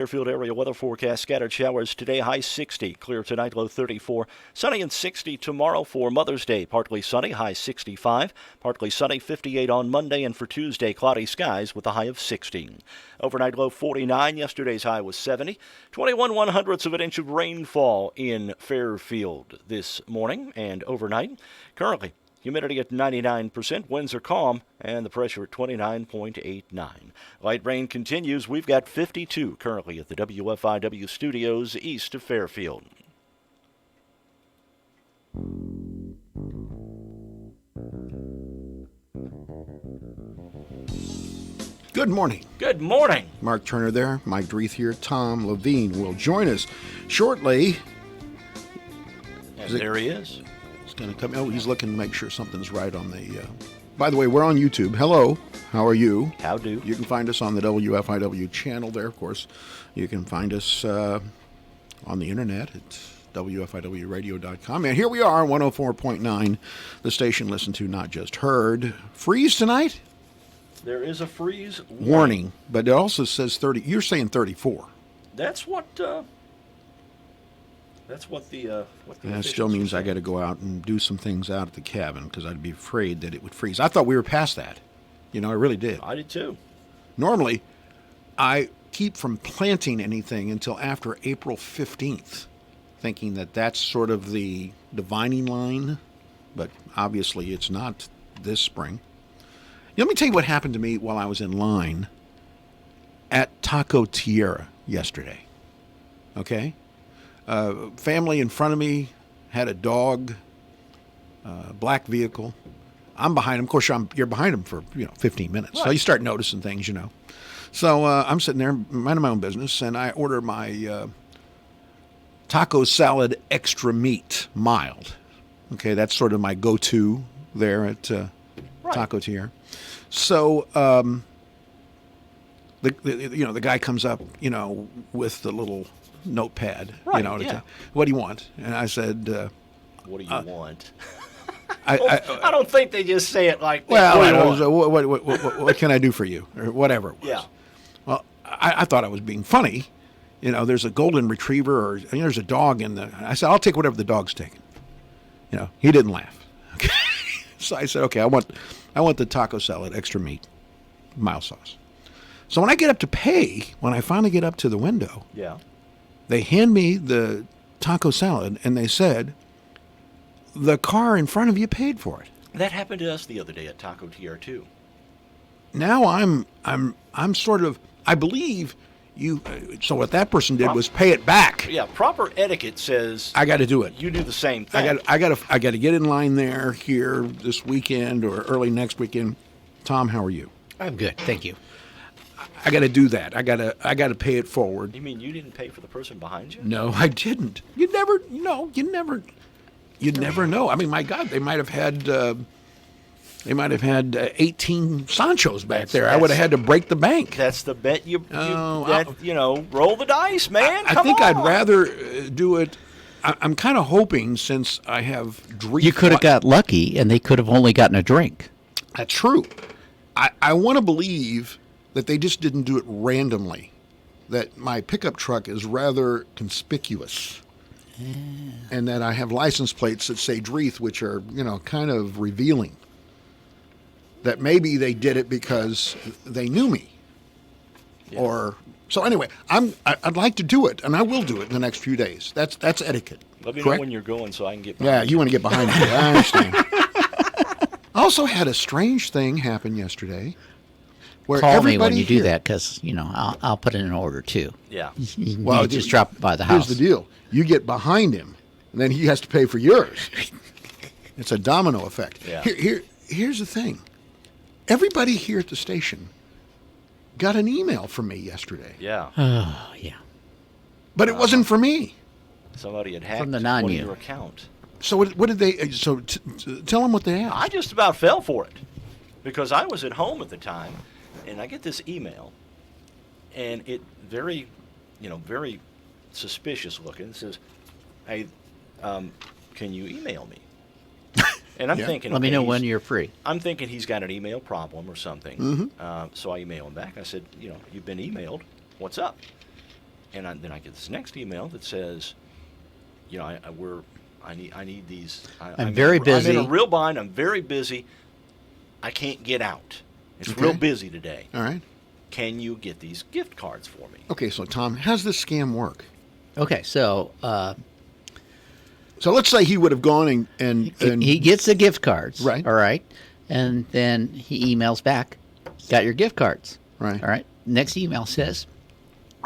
Fairfield area weather forecast, scattered showers today, high 60, clear tonight, low 34, sunny and 60 tomorrow for Mother's Day, partly sunny, high 65, partly sunny, 58 on Monday, and for Tuesday, cloudy skies with a high of 60. Overnight low 49, yesterday's high was 70, 21/100ths of an inch of rainfall in Fairfield this morning and overnight. Currently, humidity at 99%, winds are calm, and the pressure at 29.89. Light rain continues. We've got 52 currently at the WFIW studios east of Fairfield. Good morning. Good morning. Mark Turner there, Mike Dreeth here. Tom Levine will join us shortly. And there he is. Going to come. Oh, he's looking to make sure something's right on the. By the way, we're on YouTube. Hello, how are you? How do? You can find us on the WFIW channel there, of course. You can find us on the internet at WFIWradio.com. And here we are, 104.9, the station listened to, not just heard. Freeze tonight? There is a freeze warning, but it also says 30. You're saying 34. That's what. That still means I got to go out and do some things out at the cabin because I'd be afraid that it would freeze. I thought we were past that. You know, I really did. I did too. Normally, I keep from planting anything until after April 15th, thinking that that's sort of the divining line, but obviously it's not this spring. Let me tell you what happened to me while I was in line at Taco Tierra yesterday. Okay? Family in front of me had a dog, black vehicle. I'm behind him. Of course, you're behind him for 15 minutes. Right. So you start noticing things, So I'm sitting there minding my own business, and I order my taco salad extra meat, mild. Okay, that's sort of my go-to there at Taco Tierra. So the guy comes up, with the little notepad, right, what do you want? And I said, what do you want? I don't think they just say it like that. Well, what can I do for you? Or whatever it was. Yeah. Well, I thought I was being funny. There's a golden retriever or there's a dog in the. I said, I'll take whatever the dog's taking. He didn't laugh. Okay. So I said, okay, I want the taco salad, extra meat, mild sauce. So when I get up to pay, when I finally get up to the window, they hand me the taco salad, and they said, the car in front of you paid for it. That happened to us the other day at Taco Tierra, too. Now I'm sort of, I believe you, so what that person did was pay it back. Yeah, proper etiquette says I got to do it. You do the same thing. I got to get in line here this weekend or early next weekend. Tom, how are you? I'm good, thank you. I got to do that. I got to pay it forward. You mean you didn't pay for the person behind you? No, I didn't. You never know. I mean, my God, they might have had 18 Sanchos back there. I would have had to break the bank. That's the bet roll the dice, man. I think I'd rather do it. I'm kind of hoping, since I have Dreeth. You could have got lucky, and they could have only gotten a drink. That's true. I want to believe that they just didn't do it randomly, that my pickup truck is rather conspicuous, and that I have license plates that say Dreeth, which are, kind of revealing, that maybe they did it because they knew me. Yeah. So anyway, I'd like to do it, and I will do it in the next few days. That's etiquette. Let me Correct? know when you're going so I can get behind you. Yeah, you want to get behind me. I understand. I also had a strange thing happen yesterday. Call me when you do that, because I'll put it in order too. Yeah. Well, just drop by the house. Here's the deal: you get behind him, and then he has to pay for yours. It's a domino effect. Yeah. Here's the thing: everybody here at the station got an email from me yesterday. Yeah. Oh, yeah. But it wasn't for me. Somebody had hacked from the one of your account. So what did they? So tell them what they asked. I just about fell for it because I was at home at the time. And I get this email, and it very suspicious looking. It says, "Hey, can you email me?" And I'm thinking, let me know when you're free. I'm thinking he's got an email problem or something. Mm-hmm. So I email him back. I said, you've been emailed. What's up? And then I get this next email that says, you know, I need these. I'm very busy. I'm in a real bind. I'm very busy. I can't get out. It's real busy today. All right. Can you get these gift cards for me? Okay, so Tom, how's this scam work? Okay, so So let's say he would have gone and he gets the gift cards. Right. All right. And then he emails back, got your gift cards. Right. All right. Next email says,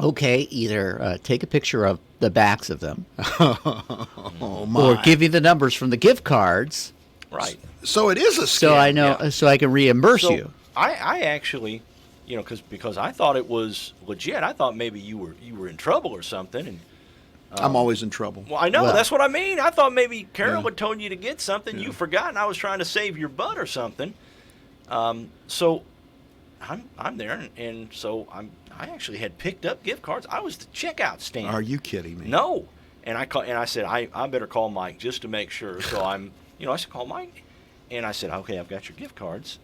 okay, either take a picture of the backs of them oh my. or give me the numbers from the gift cards Right. So it is a scam. so I know, yeah. so I can reimburse So you. I actually, you know, because I thought it was legit. I thought maybe you were in trouble or something. And I'm always in trouble. well, I know Well- that's what I mean. I thought maybe Carol Yeah. had told you to get something you forgot, and I was trying to save your butt or something. So I'm there, and so I actually had picked up gift cards. I was the checkout stand. Are you kidding me? No. And I said I better call Mike just to make sure. So I said call Mike, and I said okay, I've got your gift cards.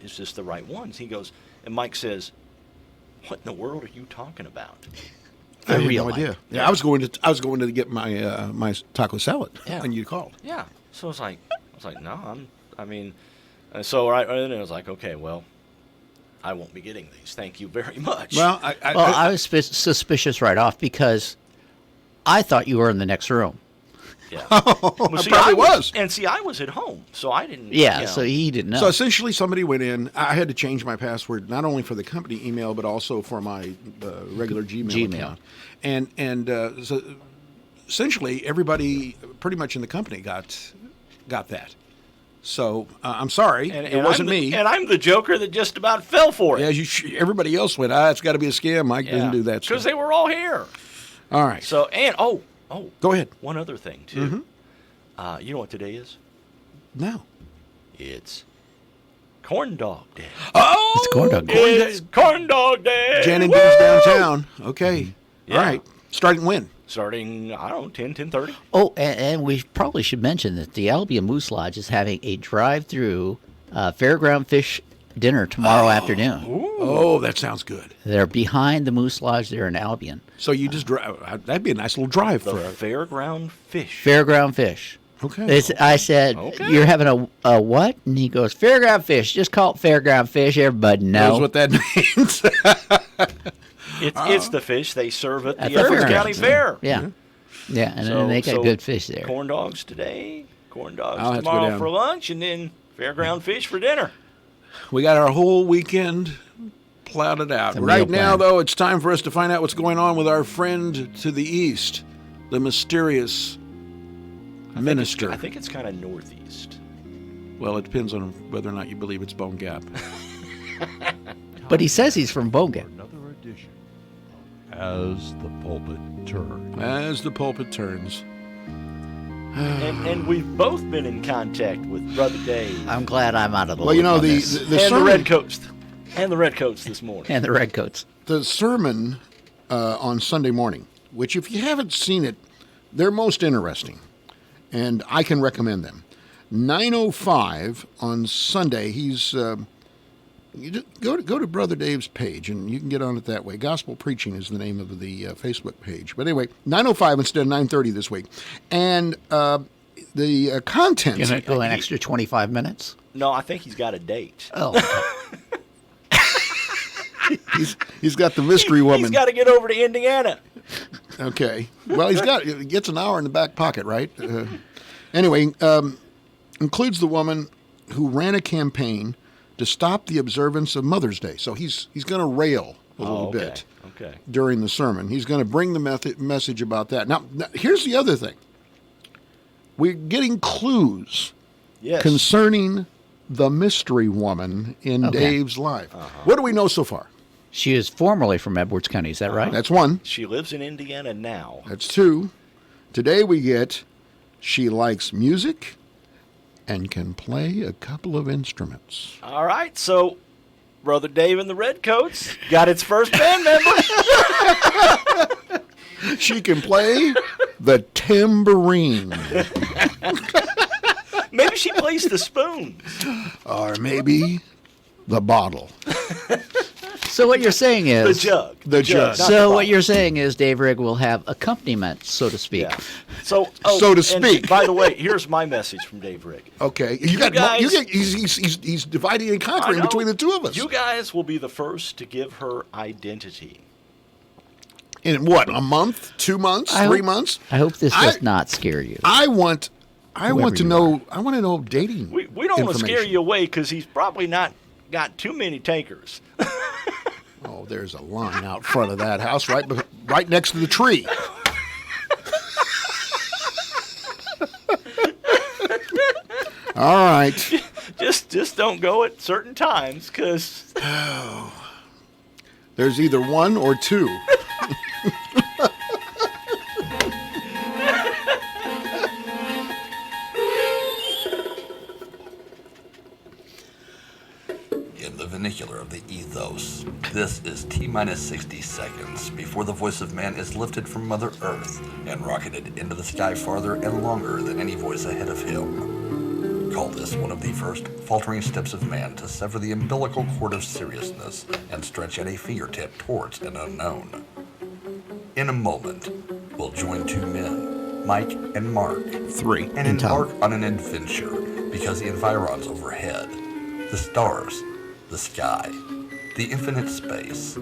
Is this the right ones? He goes, and Mike says, what in the world are you talking about? I had real no life. idea. Yeah. I was going to get my my taco salad, Yeah. and you called. Yeah. So I was like, no, so right, and then I was like, okay, well, I won't be getting these. Thank you very much. Well, I was suspicious right off because I thought you were in the next room. yeah. I See, probably was. And see, I was at home, so I didn't. Yeah, you know. so he didn't know. So essentially, somebody went in. I had to change my password not only for the company email but also for my regular Gmail account. And so essentially, everybody pretty much in the company got that. So I'm sorry, And it wasn't I'm the, me. And I'm the joker that just about fell for it. Yeah, everybody else went. It's got to be a scam. Mike didn't do that. Because Stuff. they were all here. All right. So, and, Go ahead. one other thing, too. Mm-hmm. You know what today is? No. It's Corn Dog Day. Oh, It's corn dog. It's Corn Dog Day. Jan and Woo! Dean's downtown. Okay. Yeah. All right. Starting when? Starting, I don't know, 10:30. Oh, and we probably should mention that the Albion Moose Lodge is having a drive-through fairground fish dinner tomorrow afternoon. Oh, that sounds good. They're behind the Moose Lodge there in Albion. So you just drive. That'd be a nice little drive The for a Fairground Fish. Fairground fish. Okay. I said, Okay. you're having a what? And he goes, fairground fish. Just call it fairground fish. Everybody knows. Knows what that means. It's the fish they serve at At the the Edwards fairgrounds. County Fair. Yeah. Yeah, and So- then they got so good fish there. Corn dogs today, corn dogs I'll have to go tomorrow down. for lunch, and then fairground fish for dinner. We got our whole weekend plotted out. It's a Right meal now, plan. though, it's time for us to find out what's going on with our friend to the east, the mysterious minister. I think it's kind of northeast. Well, it depends on whether or not you believe it's Bone Gap. But he says he's from Bogan. Another edition of As the Pulpit Turns. As the pulpit turns. And we've both been in contact with Brother Dave I'm glad I'm out of the Well, you loop know, on the this. and the sermon, Redcoats. And the Redcoats this morning. And the Redcoats. the sermon on Sunday morning, which if you haven't seen it, they're most interesting, and I can recommend them. 9:05 on Sunday. He's you just go to Brother Dave's page, and you can get on it that way. Gospel Preaching is the name of the Facebook page. But anyway, 9:05 instead of 9:30 this week, and the contents. Can it go an extra 25 minutes? No, I think he's got a date. Oh, He's got the mystery woman. He's got to get over to Indiana. Okay. Well, he gets an hour in the back pocket, right? Anyway, includes the woman who ran a campaign to stop the observance of Mother's Day. So he's going to rail a little okay. bit Okay. during the sermon. He's going to bring the message about that. Now, here's the other thing. We're getting clues Yes. concerning the mystery woman in Okay. Dave's life. What do we know so far? she is formerly from Edwards County. Is that right? That's one. She lives in Indiana now. That's two. Today we get she likes music and can play a couple of instruments. All right, so Brother Dave and the Redcoats got its first band member. She can play the tambourine, Maybe she plays the spoon. or maybe the bottle. So what you're saying The is jug. The jug. not So the what bottle. you're saying is Dave Rigg will have accompaniment, so to speak. Yeah. So So to and speak. by the way, here's my message from Dave Rigg. Okay, guys- he's dividing and I conquering know. between the two of us. You guys will be the first to give her identity. In what, a month, 2 months, I 3 hope- months? I hope this does I- not scare you. I want Whoever to you know. I want to know dating. We don't want to scare information. you away because he's probably not got too many takers. Oh, there's a line out front of that house, right next to the tree. All right. just don't go at certain times because There's either one or two. In the vernacular of the ethos, this is T-minus 60 seconds before the voice of man is lifted from Mother Earth and rocketed into the sky farther and longer than any voice ahead of him. Call this one of the first faltering steps of man to sever the umbilical cord of seriousness and stretch out a fingertip towards an unknown. In a moment, we'll join two men, Mike and Mark, 3 and embark on an adventure because the environs overhead, the stars, the sky, the infinite space,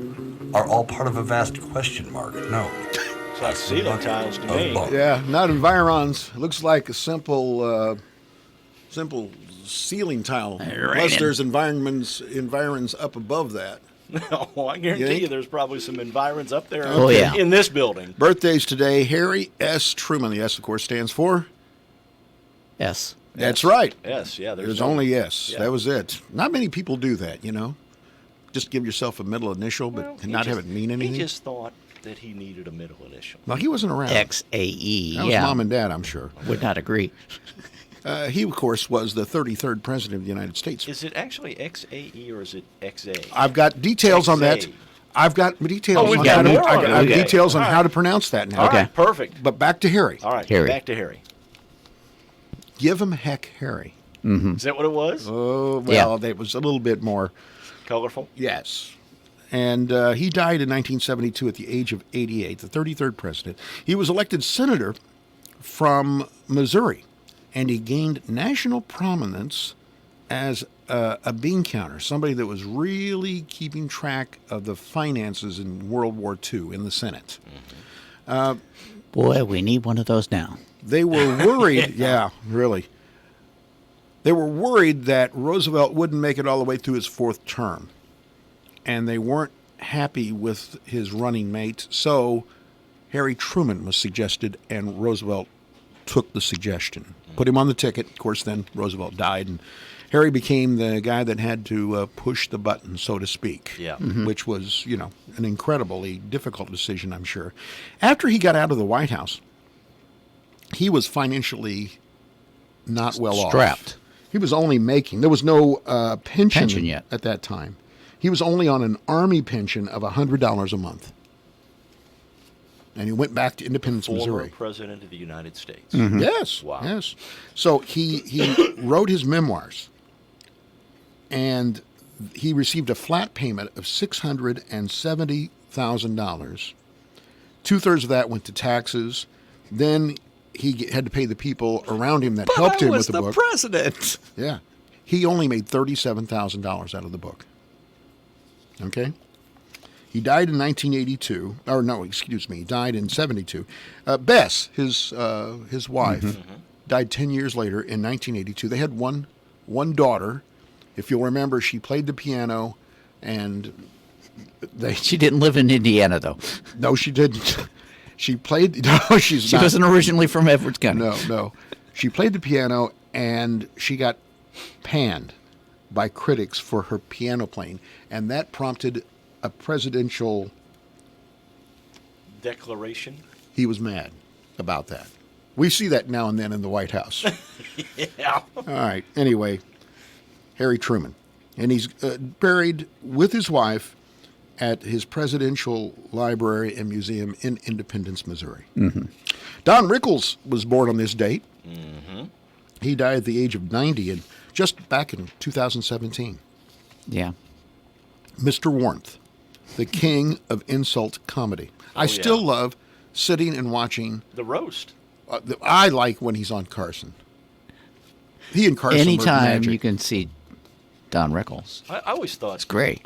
are all part of a vast question mark known it's like ceiling tiles to me. Yeah, not environs. It looks like a simple ceiling tile. Unless there's environs up above that. Oh, I guarantee think? you there's probably some environs up there Oh, yeah. in this building. Birthdays today, Harry S. Truman. The S, of course, stands for? Yes. That's right. Yes, yeah. There's only S. Yeah. That was it. Not many people do that, you know. Just give yourself a middle initial, but He not just- have it mean anything. He just thought that he needed a middle initial. Well, he wasn't around. XAE. That was Yeah. mom and dad, I'm sure. Would not agree. He, of course, was the 33rd president of the United States. Is it actually XAE or is it XA? I've got details on that. XA. I've got details Oh, we've on got how to, more on it. I have Okay. details on All how right. to pronounce that now. All right, Okay. perfect. But back to Harry. All right, Harry. back to Harry. Give him heck Harry. Is that what it was? Oh, Yeah. well, that was a little bit more. Colorful? Yes. And he died in 1972 at the age of 88, the 33rd president. He was elected senator from Missouri, and he gained national prominence as a bean counter, somebody that was really keeping track of the finances in World War II in the Senate. Boy, we need one of those now. They were worried, yeah, really. They were worried that Roosevelt wouldn't make it all the way through his fourth term. And they weren't happy with his running mate. So Harry Truman was suggested, and Roosevelt took the suggestion. Put him on the ticket. Of course, then Roosevelt died, and Harry became the guy that had to push the button, so to speak. Yeah. Which was, you know, an incredibly difficult decision, I'm sure. After he got out of the White House, he was financially not well off. Strapped. He was only making, there was no Pension yet. at that time. He was only on an Army pension of $100 a month. And he went back to Independence, Former Missouri. president of the United States. Yes. Wow. Yes. So he wrote his memoirs, and he received a flat payment of $670,000. 2/3 of that went to taxes. Then he had to pay the people around him that helped him with the book. president. Yeah. He only made $37,000 out of the book. Okay? He died in 1982. Or no, excuse me. He died in 72. Bess, his wife, died 10 years later in 1982. They had one daughter. If you'll remember, she played the piano, and She didn't live in Indiana, though. no, she didn't. She played. No, she's She not. wasn't originally from Edwards County. No. She played the piano, and she got panned by critics for her piano playing, and that prompted a presidential. Declaration. He was mad about that. We see that now and then in the White House. Yeah. All right. Anyway, Harry Truman, and he's buried with his wife at his Presidential Library and Museum in Independence, Missouri. Don Rickles was born on this date. He died at the age of 90, and just back in 2017. Yeah. Mr. Warmth. the king of insult comedy. I yeah. still love sitting and watching. The roast. I like when he's on Carson. He and Carson were Anytime magic. you can see Don Rickles. I always thought It's great.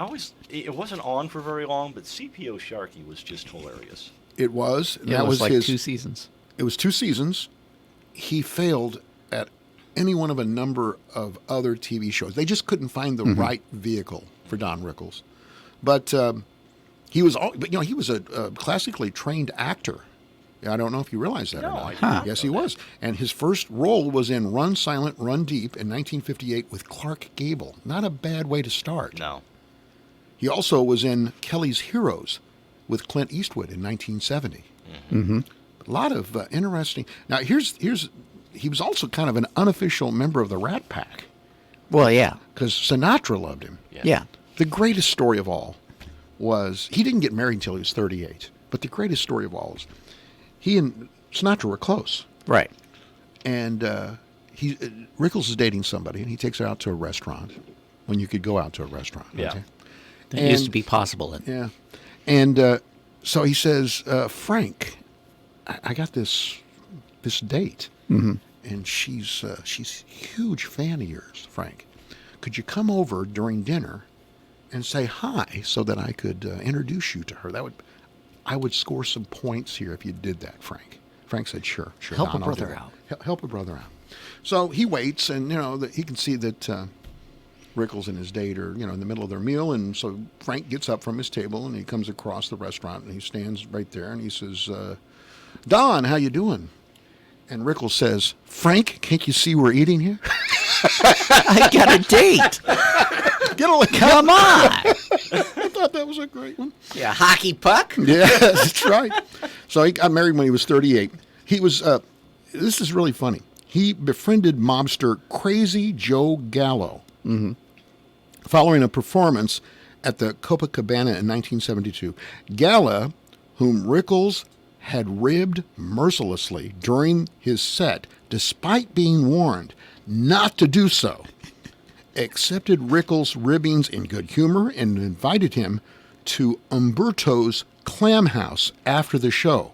It wasn't on for very long, but CPO Sharkey was just hilarious. It was. Yeah, That it was like his, 2 seasons. It was 2 seasons. He failed at any one of a number of other TV shows. They just couldn't find the right vehicle for Don Rickles. But he was a classically trained actor. I don't know if you realize that or No, not. I did not Yes, know he that. was. And his first role was in Run Silent, Run Deep in 1958 with Clark Gable. Not a bad way to start. No. He also was in Kelly's Heroes with Clint Eastwood in 1970. A lot of interesting. Now, he was also kind of an unofficial member of the Rat Pack Well, yeah. because Sinatra loved him. Yeah. The greatest story of all was he didn't get married until he was 38. But the greatest story of all is he and Sinatra were close. Right. And Rickles is dating somebody, and he takes her out to a restaurant when you could go out to a restaurant. Yeah. Okay? That used to And- be possible. Yeah. And so he says, Frank, I got this date. And she's a huge fan of yours, Frank. Could you come over during dinner and say hi so that I could introduce you to her? I would score some points here if you did that, Frank. Frank said, sure. Help a Don, I'll do brother that." out. Help a brother out. So he waits, and he can see that Rickles and his date are in the middle of their meal, and so Frank gets up from his table and he comes across the restaurant and he stands right there and he says, "Don, how you doing?" And Rickles says, "Frank, can't you see we're eating here?" I got a date. Come on. I thought that was a great one. Yeah, hockey puck. Yeah, that's right. So he got married when he was 38. He was, this is really funny. He befriended mobster Crazy Joe Gallo following a performance at the Copacabana in 1972. Gallo, whom Rickles had ribbed mercilessly during his set, despite being warned not to do so, accepted Rickles' ribbings in good humor and invited him to Umberto's Clam House after the show.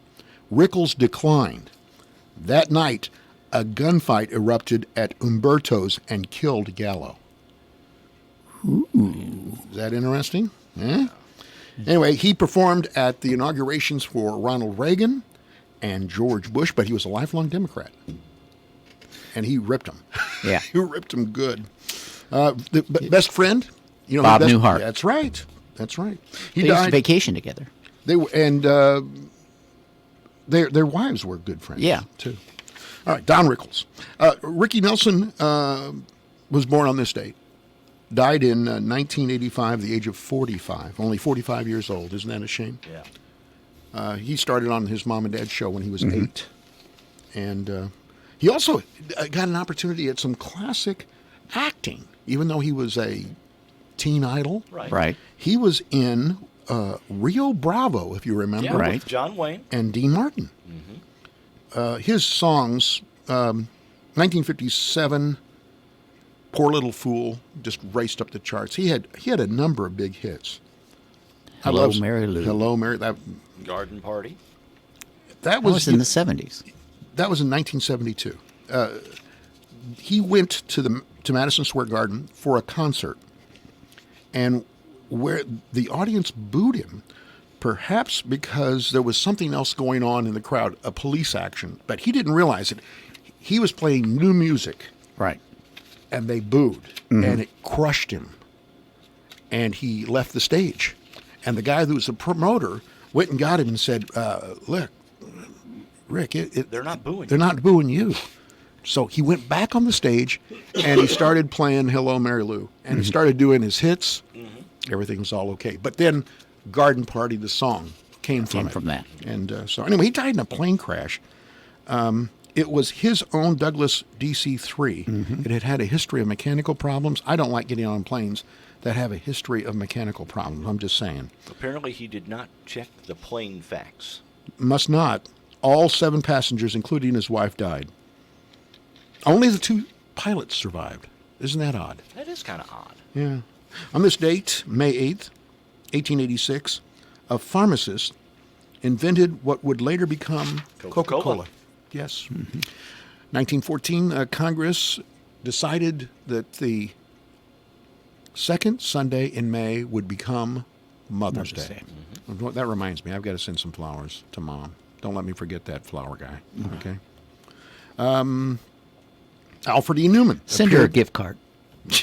Rickles declined. That night, a gunfight erupted at Umberto's and killed Gallo. Ooh. Is that interesting? Yeah. Anyway, he performed at the inaugurations for Ronald Reagan and George Bush, but he was a lifelong Democrat. And he ripped him. Yeah. He ripped him good. Best friend? Bob Newhart. That's right. That's right. He They used to died. vacation together. Their wives were good friends. Yeah. Too. All right, Don Rickles. Ricky Nelson was born on this date. Died in 1985, the age of 45. Only 45 years old. Isn't that a shame? Yeah. He started on his mom and dad's show when he was 8. And he also got an opportunity at some classic acting, even though he was a teen idol. Right. He was in Rio Bravo, if you remember. Yeah, Right. with John Wayne. And Dean Martin. His songs, 1957, Poor Little Fool, just raced up the charts. He had a number of big hits. Hello, Mary Lou. Hello, Mary. That Garden Party. That was in the 70s. That was in 1972. He went to Madison Square Garden for a concert, and where the audience booed him, perhaps because there was something else going on in the crowd, a police action, but he didn't realize it. He was playing new music, Right. and they booed, and it crushed him, and he left the stage. And the guy who was the promoter went and got him and said, "Look, Rick, They're not booing. they're not booing you." So he went back on the stage, and he started playing Hello, Mary Lou. And he started doing his hits. Everything was all okay. But then Garden Party, the song, came from that. And so anyway, he died in a plane crash. It was his own Douglas DC-3. It had had a history of mechanical problems. I don't like getting on planes that have a history of mechanical problems. I'm just saying. Apparently, he did not check the plane facts. Must not. All 7 passengers, including his wife, died. Only the 2 pilots survived. Isn't that odd? That is kind of odd. Yeah. On this date, May 8th, 1886, a pharmacist invented what would later become Coca-Cola. Yes. 1914, Congress decided that the second Sunday in May would become Mother's Day. That reminds me, I've got to send some flowers to Mom. Don't let me forget that flower guy. Okay. Alfred E. Newman. Send her a gift card.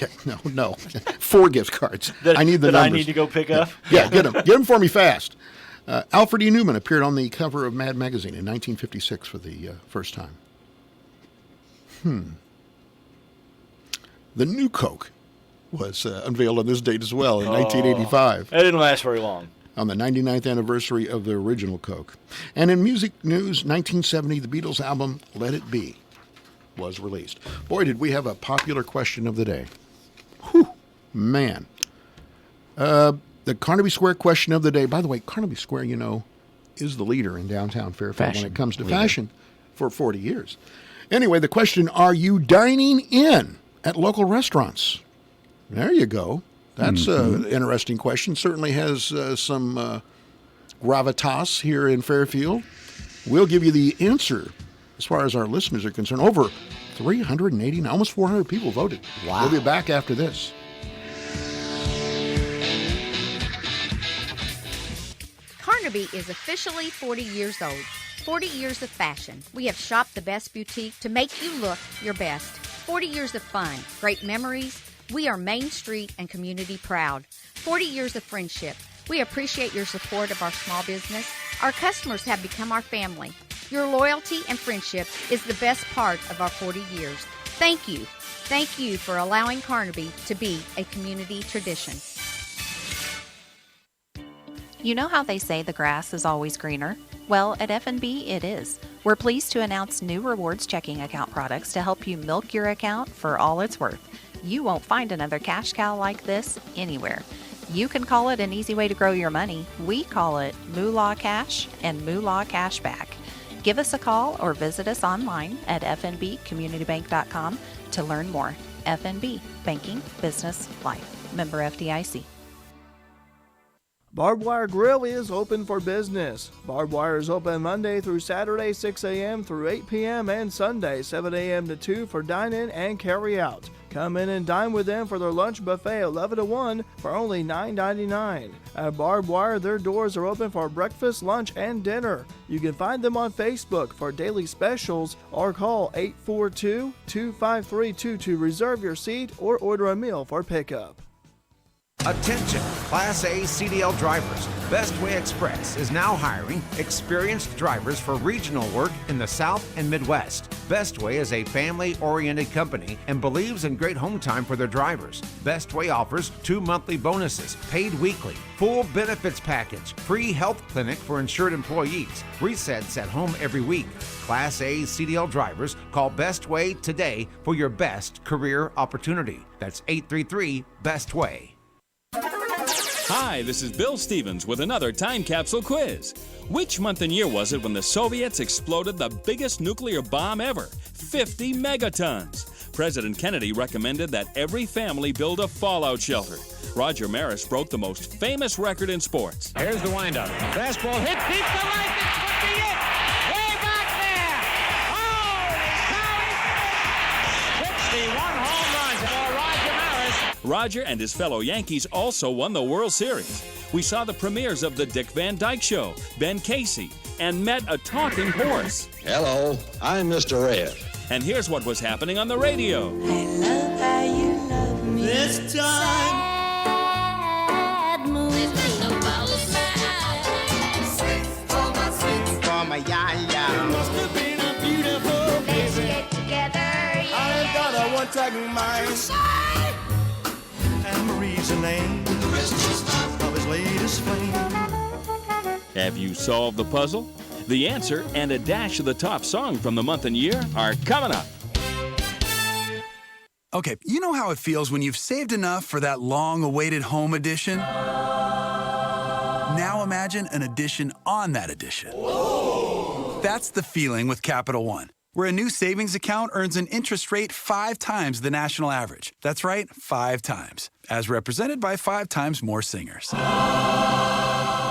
Yeah, no. 4 gift cards. I need the numbers. I need to go pick up? Yeah, get them for me fast. Alfred E. Newman appeared on the cover of Mad Magazine in 1956 for the first time. The new Coke was unveiled on this date as well in 1985. That didn't last very long. On the 99th anniversary of the original Coke. And in music news, 1970, the Beatles album Let It Be was released. Boy, did we have a popular question of the day. Whew, man. The Carnaby Square question of the day. By the way, Carnaby Square, is the leader in downtown Fairfield when it comes to fashion for 40 years. Anyway, the question, are you dining in at local restaurants? There you go. That's an interesting question. Certainly has some gravitas here in Fairfield. We'll give you the answer as far as our listeners are concerned. Over 380, almost 400 people voted. Wow. We'll be back after this. Carnaby is officially 40 years old. 40 years of fashion. We have shopped the best boutique to make you look your best. 40 years of fun, great memories. We are Main Street and community proud. 40 years of friendship. We appreciate your support of our small business. Our customers have become our family. Your loyalty and friendship is the best part of our 40 years. Thank you. Thank you for allowing Carnaby to be a community tradition. You know how they say the grass is always greener? Well, at F&B it is. We're pleased to announce new rewards checking account products to help you milk your account for all it's worth. You won't find another cash cow like this anywhere. You can call it an easy way to grow your money. We call it Moolah Cash and Moolah Cashback. Give us a call or visit us online at fnbcommunitybank.com to learn more. FNB, Banking, Business, Life. Member FDIC. Barbed Wire Grill is open for business. Barbed Wire is open Monday through Saturday, 6 a.m. through 8 p.m. and Sunday, 7 a.m. to 2 for dine-in and carry-out. Come in and dine with them for their lunch buffet 11 to 1 for only $9.99. At Barbed Wire, their doors are open for breakfast, lunch, and dinner. You can find them on Facebook for daily specials or call 842-253-22 to reserve your seat or order a meal for pickup. Attention, Class A CDL drivers. Bestway Express is now hiring experienced drivers for regional work in the South and Midwest. Bestway is a family-oriented company and believes in great home time for their drivers. Bestway offers 2 monthly bonuses, paid weekly, full benefits package, free health clinic for insured employees, resets at home every week. Class A CDL drivers, call Bestway today for your best career opportunity. That's 833-BESTWAY. Hi, this is Bill Stevens with another time capsule quiz. Which month and year was it when the Soviets exploded the biggest nuclear bomb ever, 50 megatons? President Kennedy recommended that every family build a fallout shelter. Roger Maris broke the most famous record in sports. Here's the windup. Fastball hit deep to right. This could be it. Way back there. Holy cow! 61 home runs for Roger Maris. Roger and his fellow Yankees also won the World Series. We saw the premieres of The Dick Van Dyke Show, Ben Casey, and met a talking horse. Hello, I'm Mr. Red. And here's what was happening on the radio. I love how you love me. This time. Sad mood. For my yaya. It must have been a beautiful day. Let's get together, yeah. I've got a one-track mind. And Marie's the name of his latest flame. Have you solved the puzzle? The answer and a dash of the top song from the month and year are coming up. Okay, you know how it feels when you've saved enough for that long-awaited home edition? Now imagine an addition on that addition. Whoa. That's the feeling with Capital One. where a new savings account earns an interest rate 5 times the national average. That's right, 5 times, as represented by 5 times more singers.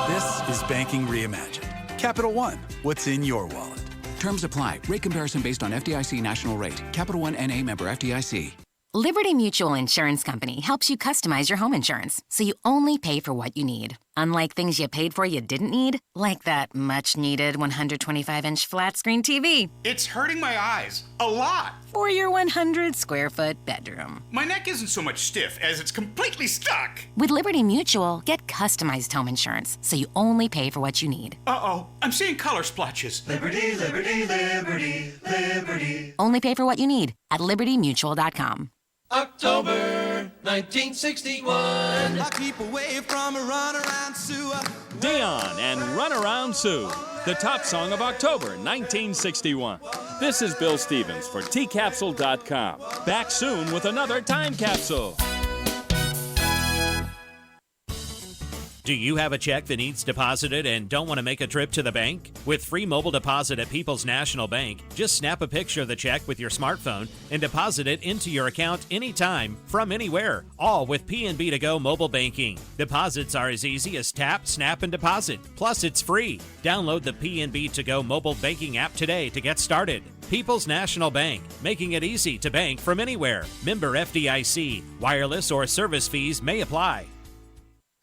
This is banking reimagined. Capital One, what's in your wallet? Terms apply. Rate comparison based on FDIC national rate. Capital One NA, member FDIC. Liberty Mutual Insurance Company helps you customize your home insurance so you only pay for what you need. Unlike things you paid for you didn't need, like that much-needed 125-inch flat-screen TV. It's hurting my eyes. A lot. For your 100-square-foot bedroom. My neck isn't so much stiff as it's completely stuck. With Liberty Mutual, get customized home insurance so you only pay for what you need. Uh-oh, I'm seeing color splotches. Liberty, liberty, liberty, liberty. Only pay for what you need at libertymutual.com. October 1961. I keep away from a runaround Sue. Dion and Runaround Sue, the top song of October 1961. This is Bill Stevens for tcapsule.com. Back soon with another time capsule. Do you have a check that needs deposited and don't want to make a trip to the bank? With free mobile deposit at People's National Bank, just snap a picture of the check with your smartphone and deposit it into your account anytime, from anywhere, all with PNB To Go mobile banking. Deposits are as easy as tap, snap, and deposit. Plus, it's free. Download the PNB To Go mobile banking app today to get started. People's National Bank, making it easy to bank from anywhere. Member FDIC. Wireless or service fees may apply.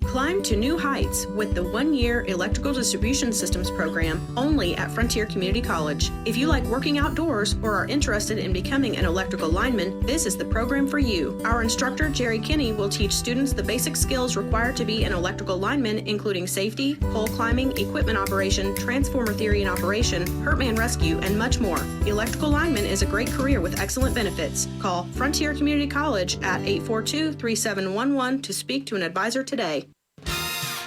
Climb to new heights with the one-year Electrical Distribution Systems program only at Frontier Community College. If you like working outdoors or are interested in becoming an electrical lineman, this is the program for you. Our instructor, Jerry Kinney, will teach students the basic skills required to be an electrical lineman, including safety, pole climbing, equipment operation, transformer theory and operation, hurt man rescue, and much more. Electrical lineman is a great career with excellent benefits. Call Frontier Community College at 842-3711 to speak to an advisor today.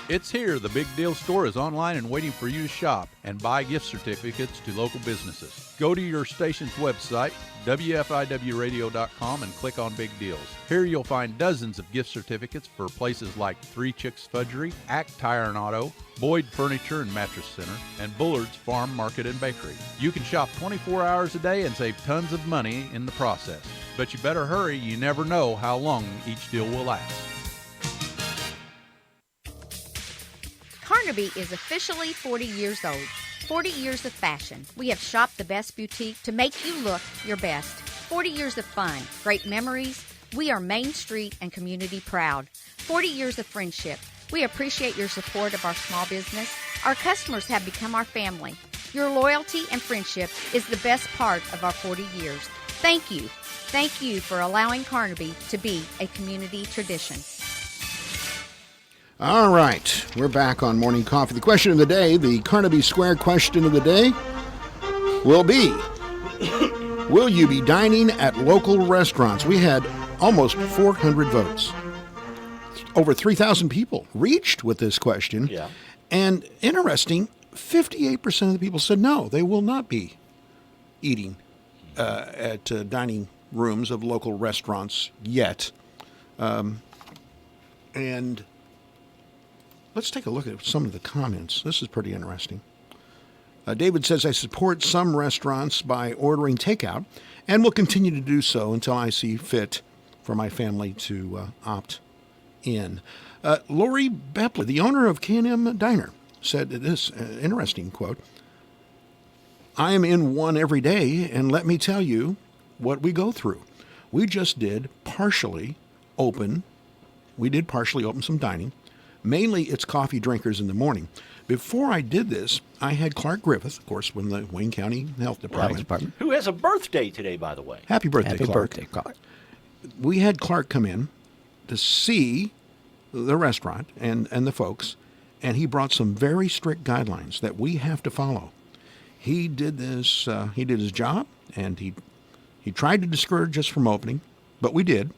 It's here. The Big Deal Store is online and waiting for you to shop and buy gift certificates to local businesses. Go to your station's website, WFIWradio.com, and click on Big Deals. Here you'll find dozens of gift certificates for places like Three Chicks Fudgery, Act Tire and Auto, Boyd Furniture and Mattress Center, and Bullard's Farm Market and Bakery. You can shop 24 hours a day and save tons of money in the process. But you better hurry. You never know how long each deal will last. Carnaby is officially 40 years old. 40 years of fashion. We have shopped the best boutique to make you look your best. 40 years of fun, great memories. We are Main Street and community proud. 40 years of friendship. We appreciate your support of our small business. Our customers have become our family. Your loyalty and friendship is the best part of our 40 years. Thank you. Thank you for allowing Carnaby to be a community tradition. All right, we're back on Morning Coffee. The question of the day, the Carnaby Square question of the day, will be, will you be dining at local restaurants? We had almost 400 votes. Over 3,000 people reached with this question. Yeah. And interesting, 58% of the people said no, they will not be eating at dining rooms of local restaurants yet. And let's take a look at some of the comments. This is pretty interesting. David says, I support some restaurants by ordering takeout and will continue to do so until I see fit for my family to opt in. Lori Bepley, the owner of K&M Diner, said this interesting quote, I am in one every day, and let me tell you what we go through. We did partially open some dining. Mainly it's coffee drinkers in the morning. Before I did this, I had Clark Griffith, of course, from the Wayne County Health Department. Who has a birthday today, by the way. Happy birthday, Happy Clark. birthday, Clark. We had Clark come in to see the restaurant and the folks, and he brought some very strict guidelines that we have to follow. He did this, he did his job, and he tried to discourage us from opening, but we did.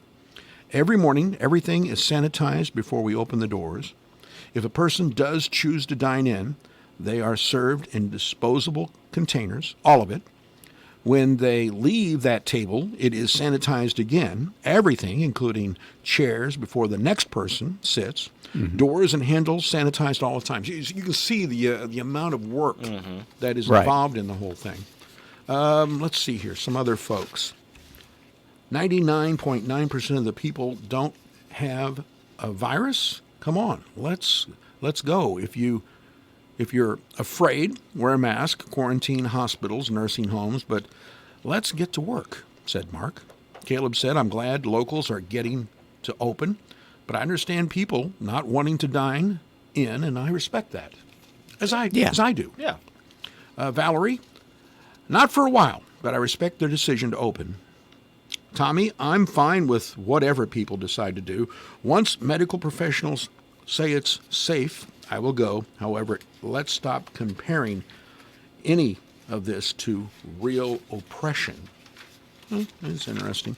Every morning, everything is sanitized before we open the doors. If a person does choose to dine in, they are served in disposable containers, all of it. When they leave that table, it is sanitized again, everything, including chairs before the next person sits. Mm-hmm. Doors and handles sanitized all the time. You can see the amount of work that is involved in the whole thing. Let's see here. Some other folks. 99.9% of the people don't have a virus. Come on, let's go. If you're afraid, wear a mask, quarantine hospitals, nursing homes, but let's get to work, said Mark. Caleb said, I'm glad locals are getting to open, but I understand people not wanting to dine in, and I respect that, as I do. Yeah. Valerie, not for a while, but I respect their decision to open. Tommy, I'm fine with whatever people decide to do. Once medical professionals say it's safe, I will go. However, let's stop comparing any of this to real oppression. That's interesting.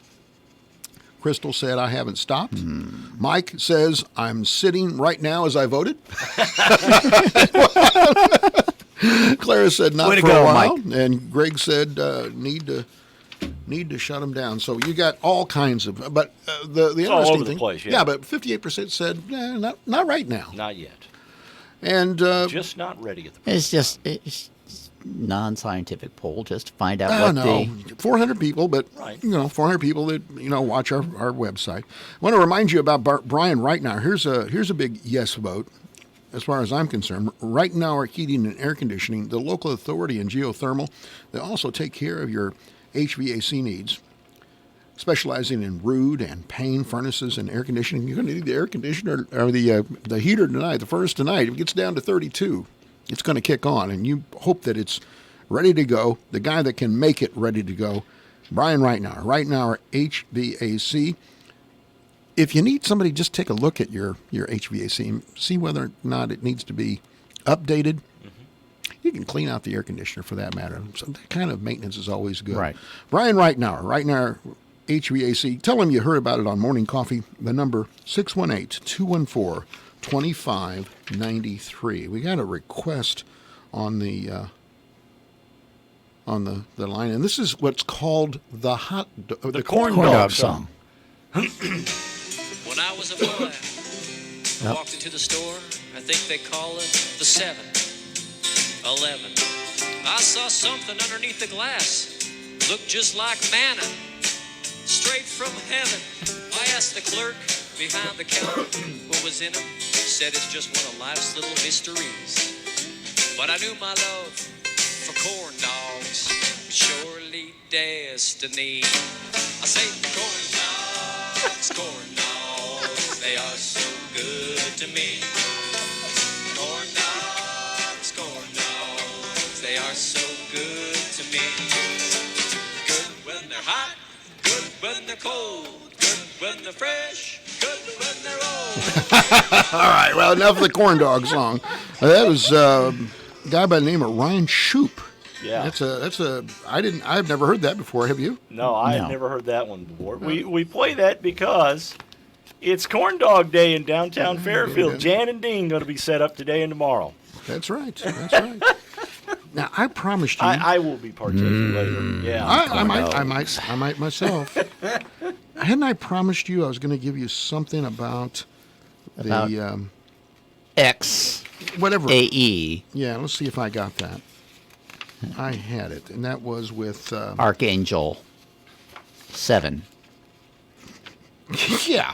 Crystal said, I haven't stopped. Mike says, I'm sitting right now as I voted. Clara said, not for a while. Mike. And Greg said, need to shut them down. So you got all kinds of, but the interesting all over thing, the place, yeah. But 58% said, not right now. Not yet. And just not ready at the point. It's non-scientific poll just to find out what 400 people, but 400 people that watch our website. I want to remind you about Brian Reitnauer. Here's a big yes vote. As far as I'm concerned, Reitnauer Heating and Air Conditioning, the local authority in geothermal, they also take care of your HVAC needs, specializing in rood and pane furnaces and air conditioning. You're going to need the air conditioner or the heater tonight, the furnace tonight. If it gets down to 32, it's going to kick on, and you hope that it's ready to go. The guy that can make it ready to go, Brian Reitnauer HVAC. If you need somebody, just take a look at your HVAC and see whether or not it needs to be updated. Mm-hmm. You can clean out the air conditioner for that matter. So that kind of maintenance is always good. Right. Brian Reitnauer HVAC. Tell him you heard about it on Morning Coffee. The number 618-214-2593. We got a request on the line, and this is what's called the corn dog song. When I was a boy, I walked into the store. I think they call it the 7-Eleven. I saw something underneath the glass, looked just like manna, straight from heaven. I asked the clerk behind the counter what was in them. Said it's just one of life's little mysteries. But I knew my love for corn dogs was surely destiny. I say corn dogs, they are so good to me. Corn dogs, they are so good to me. Good when they're hot, good when they're cold, good when they're fresh, good when they're old. All right, well, enough of the corn dog song. That was a guy by the name of Ryan Shoup. Yeah, I've never heard that before. Have you? No, I've never heard that one before. We play that because it's Corn Dog Day in downtown Fairfield. Jan and Dean going to be set up today and tomorrow. That's right. That's right. Now I promised you. I will be partaking later. Yeah, I might myself. Hadn't I promised you I was going to give you something about the X whatever AE? Yeah, let's see if I got that. I had it, and that was with Archangel 7. Yeah.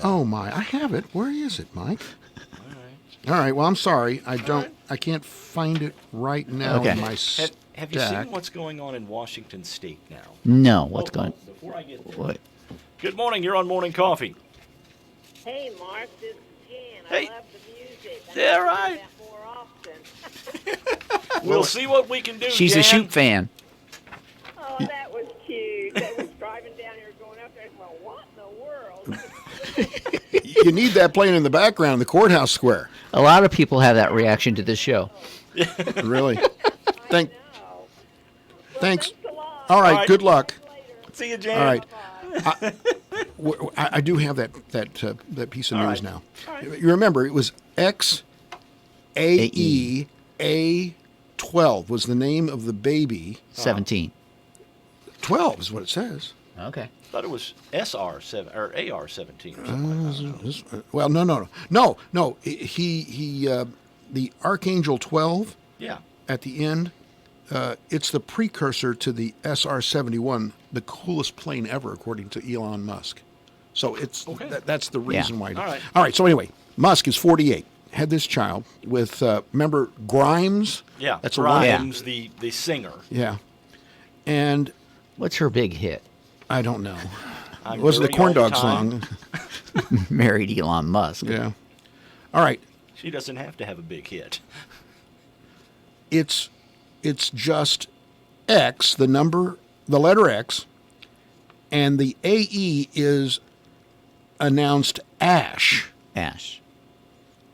Oh my, I have it. Where is it, Mike? All right. Well, I'm sorry. I can't find it right now in my stack. Have you seen what's going on in Washington State now? No. What's going? Before I get there. What? Good morning. You're on Morning Coffee. Hey, Mark. This is Jan. Hey. I love the music. Yeah, right. More often. We'll see what we can do. She's Jan. a Shoup fan. Oh, that was cute. They was driving down here, going up there. Well, what in the world? You need that playing in the background, the courthouse square. A lot of people have that reaction to this show. Really? Thanks. All right. Good luck. See you, Jan. All right. I do have that piece of news now. You remember it was XAEA12 was the name of the baby. 17. 12 is what it says. Okay. I thought it was SR7 or AR17 or something like that. Well, no. He the Archangel 12. Yeah. At the end it's the precursor to the SR-71, the coolest plane ever, according to Elon Musk. So it's that's the reason why. All right. So anyway, Musk is 48. Had this child with, remember Grimes? Yeah, that's Grimes, the singer. Yeah. And what's her big hit? I don't know. I'm Was it the dirty corn all the dog time. song? Married Elon Musk. Yeah. All right. She doesn't have to have a big hit. It's just X, the letter X, and the AE is announced Ash. Ash.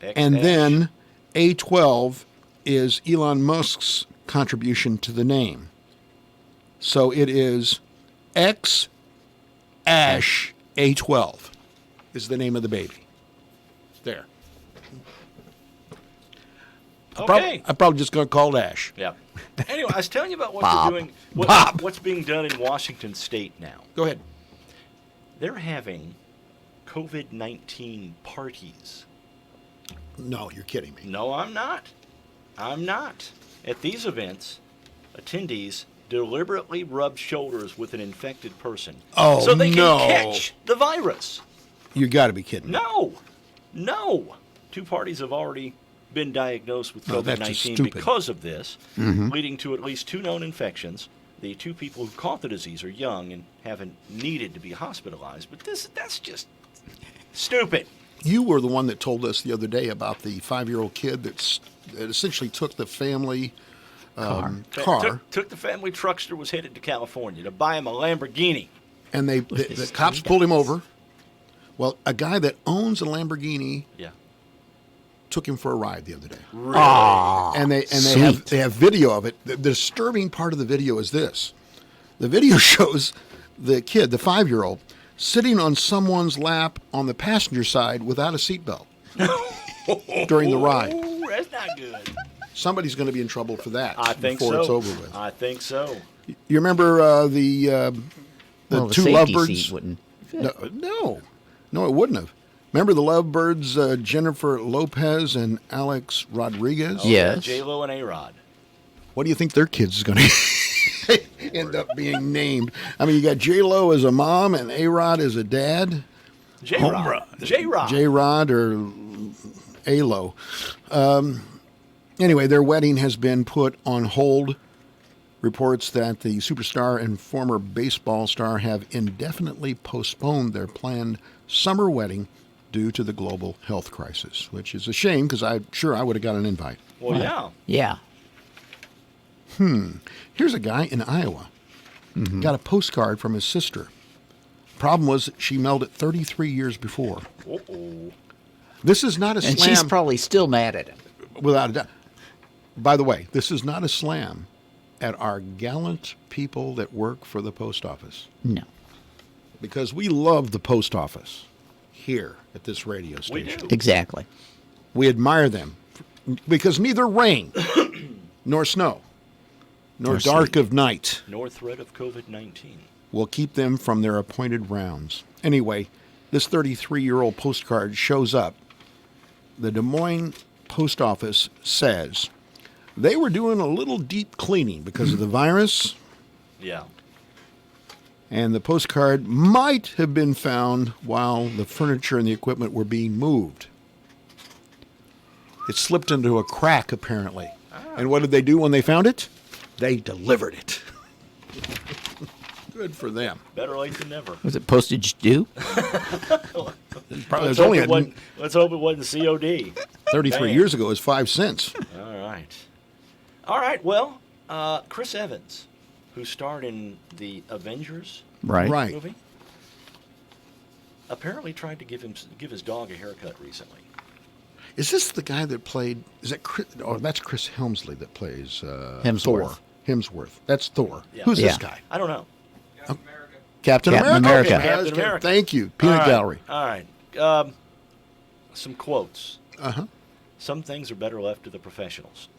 And then A12 is Elon Musk's contribution to the name. So it is X Ash A12 is the name of the baby. There. Okay. I'm probably just going to call it Ash. Yeah. Anyway, I was telling you about what Bob. they're doing, what's being done in Washington State now. Go ahead. They're having COVID-19 parties. No, you're kidding me. No, I'm not. I'm not. At these events, attendees deliberately rub shoulders with an infected person so they can catch the virus. You got to be kidding. No. 2 parties have already been diagnosed with No, that's just COVID-19 stupid. because of this, Mhm. leading to at least 2 known infections. The 2 people who caught the disease are young and haven't needed to be hospitalized, but that's just stupid. You were the one that told us the other day about the 5-year-old kid that essentially took the family car. Took the family truckster, was headed to California to buy him a Lamborghini. And the cops pulled him over. Well, a guy that owns a Lamborghini took him for a ride the other day. Really? And they have video of it. The disturbing part of the video is this. The video shows the kid, the 5-year-old, sitting on someone's lap on the passenger side without a seatbelt during the ride. Oh, that's not good. Somebody's going to be in trouble for that I think before so. it's over with. I think so. You remember the 2 safety lovebirds? seat wouldn't. No, it wouldn't have. Remember the lovebirds, Jennifer Lopez and Alex Rodriguez? Yes. J-Lo and A-Rod. What do you think their kids is going to end up being named? I mean, you got J-Lo as a mom and A-Rod as a dad. J-Rod. J-Rod. J-Rod or A-Lo. Anyway, their wedding has been put on hold. Reports that the superstar and former baseball star have indefinitely postponed their planned summer wedding due to the global health crisis, which is a shame because I'm sure I would have got an invite. Well, yeah. Yeah. Here's a guy in Iowa. Got a postcard from his sister. Problem was she mailed it 33 years before. Uh-oh. This is not a And slam. she's probably still mad at him. Without a doubt. By the way, this is not a slam at our gallant people that work for the post office. No. Because we love the post office here at this radio station. Exactly. We admire them because neither rain nor snow nor dark of night Nor threat of COVID-19. will keep them from their appointed rounds. Anyway, this 33-year-old postcard shows up. The Des Moines Post Office says they were doing a little deep cleaning because of the virus, Yeah. and the postcard might have been found while the furniture and the equipment were being moved. It slipped into a crack, apparently. And what did they do when they found it? They delivered it. Good for them. Better late than never. Was it postage due? Probably Let's there's only hope it wasn't COD. 33 Man. years ago, it was 5 cents. All right. Well, Chris Evans, who starred in the Avengers Right. movie, apparently tried to give his dog a haircut recently. Is this the guy that played? Is that Chris? Oh, that's Chris Helmsley that plays Hemsworth. Thor. Hemsworth. That's Thor. Yeah. Who's this Yeah. guy? I don't know. Captain Captain America. America. Okay, Captain America. Thank you. Peanut All right. Gallery. All right. Some quotes. Uh-huh. Some things are better left to the professionals.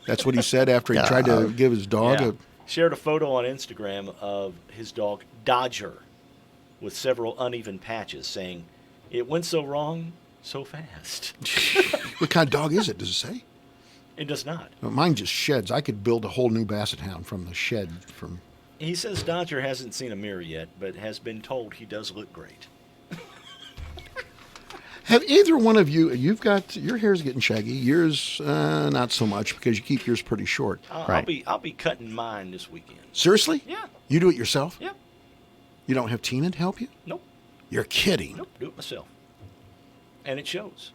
That's what he said after he tried to give his dog Yeah. Shared a photo on Instagram of his dog Dodger with several uneven patches, saying, "It went so wrong so fast." What kind of dog is it? Does it say? It does not. Well, mine just sheds. I could build a whole new basset hound from the shed from. He says Dodger hasn't seen a mirror yet, but has been told he does look great. Have either one of you? You've got your hair's getting shaggy. Yours, not so much because you keep yours pretty short. I'll be cutting mine this weekend. Seriously? Yeah. You do it yourself? Yep. You don't have Tina to help you? Nope. You're kidding. Nope. Do it myself. And it shows.